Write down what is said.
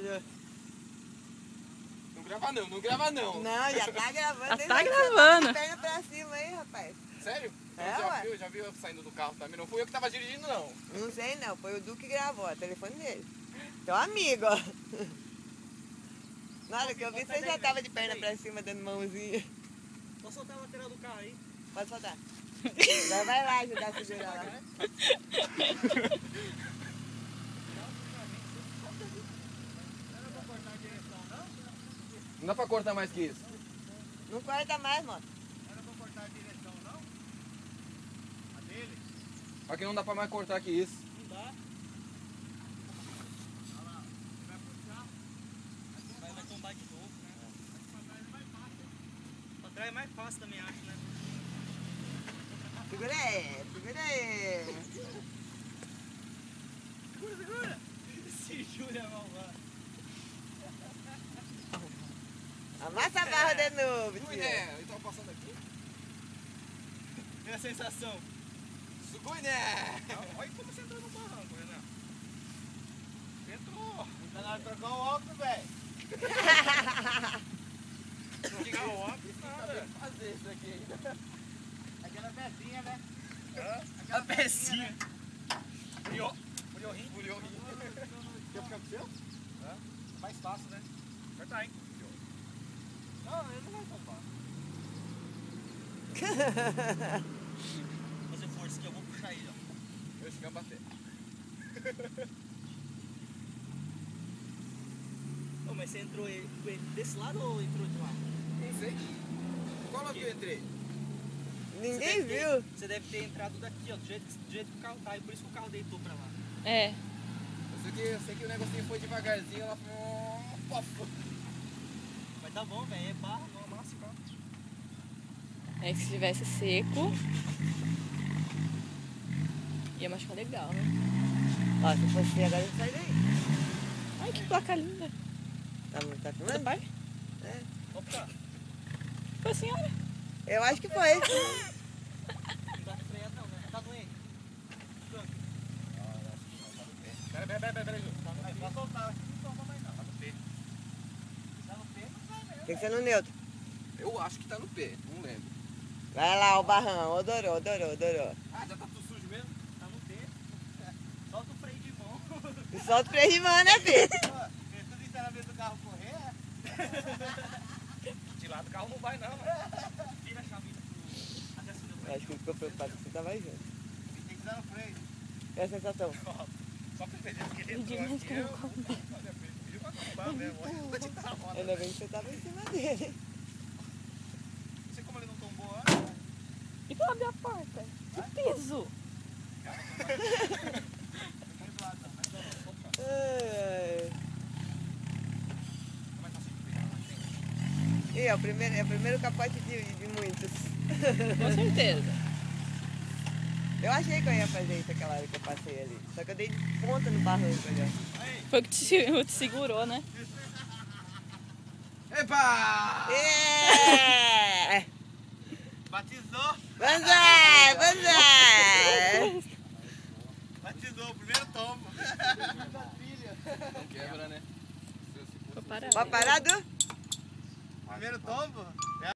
Deus. Não grava não, não grava não. Não, já tá gravando. Já tá gravando. Perna pra cima aí, rapaz. Sério? É, Já viu eu saindo do carro também? Não fui eu que tava dirigindo, não. Não sei não, foi o Du que gravou, o telefone dele. Teu amigo, ó. Na hora que eu vi, você já tava de perna pra cima, dando mãozinha. Vou soltar a lateral do carro aí. Pode soltar. Já vai lá ajudar a segurar lá. Não dá pra cortar mais que isso. Não corta mais, mano. Não era pra cortar a direção, não? A dele? Aqui não dá pra mais cortar que isso. Não dá. Olha lá, você vai puxar. Vai tombar de novo, né? Pra trás é mais fácil. Pra trás é mais fácil também, acho, né? Segura aí, segura aí. Segura! Esse Júlio é malvado. Amassa a barra de novo, tio. Suguiné, eu tava passando aqui. Tem a sensação. Suguiné! Olha como você entrou no barranco, Renan. Você entrou. Tá na hora de trocar o óculos, velho. Trocar o óculos, nada. Fazer isso aqui ainda. Aquela pecinha, né? A pecinha. Furiorrinho? Furiorrinho. Quer ficar com o seu? É. Mais fácil, né? Apertar, hein? Não, ele não vai tombar. Fazer força que eu vou puxar ele, ó. Eu cheguei a bater. Ô, mas você entrou desse lado ou entrou de lá? Não sei. Qual lado que eu entrei? Ninguém viu. Você deve ter entrado daqui, ó, do jeito que o carro tá, e por isso que o carro deitou pra lá. É. Eu sei que o negocinho foi devagarzinho, ela falou... Mas tá bom, velho, é barra, não amassa o carro. É que se tivesse seco, ia machucar legal, né? Ó, se fosse agora eu sai daí. Ai, que placa linda. Tá Seu filmando? pai? É. Vamos cá. Foi a senhora? Eu acho que foi. Não dá pra frear não, né? Tá doendo. Peraí, Ju. Aí, pode soltar, não toma mais não. Tá no pé. Tá no pé, não vai mesmo. Tem que ser no neutro. Eu acho que tá no pé, não lembro. Vai lá, o barrão. Odorou. Ah, já tá tudo sujo mesmo? Tá no pé. Solta o freio de mão. E solta o freio de mão, né, filho? Tudo isso era ver do carro correr. De lá do carro não vai não, mano. Vira a chave até acender o Eu freio. acho que ele ficou preocupado que você tava junto. Tem que usar o freio. E a sensação? Só pra entender que ele Entendi, entrou mas aqui, eu pediu pra tombar mesmo. Vou te dar a roda. Ainda bem que você tava em cima dele. Não sei como ele não tombou antes. E pra abrir a porta? Que peso! Ai. E é o primeiro capote de muitos. Com certeza. Eu achei que eu ia fazer isso aquela hora que eu passei ali. Só que eu dei de ponta no barranco ali. Foi o que te segurou, né? Epa! É! Batizou. Banzai! Banzai! Batizou, o primeiro tombo. Não quebra, né? Foi parar. Pode parar, Du? Primeiro tombo?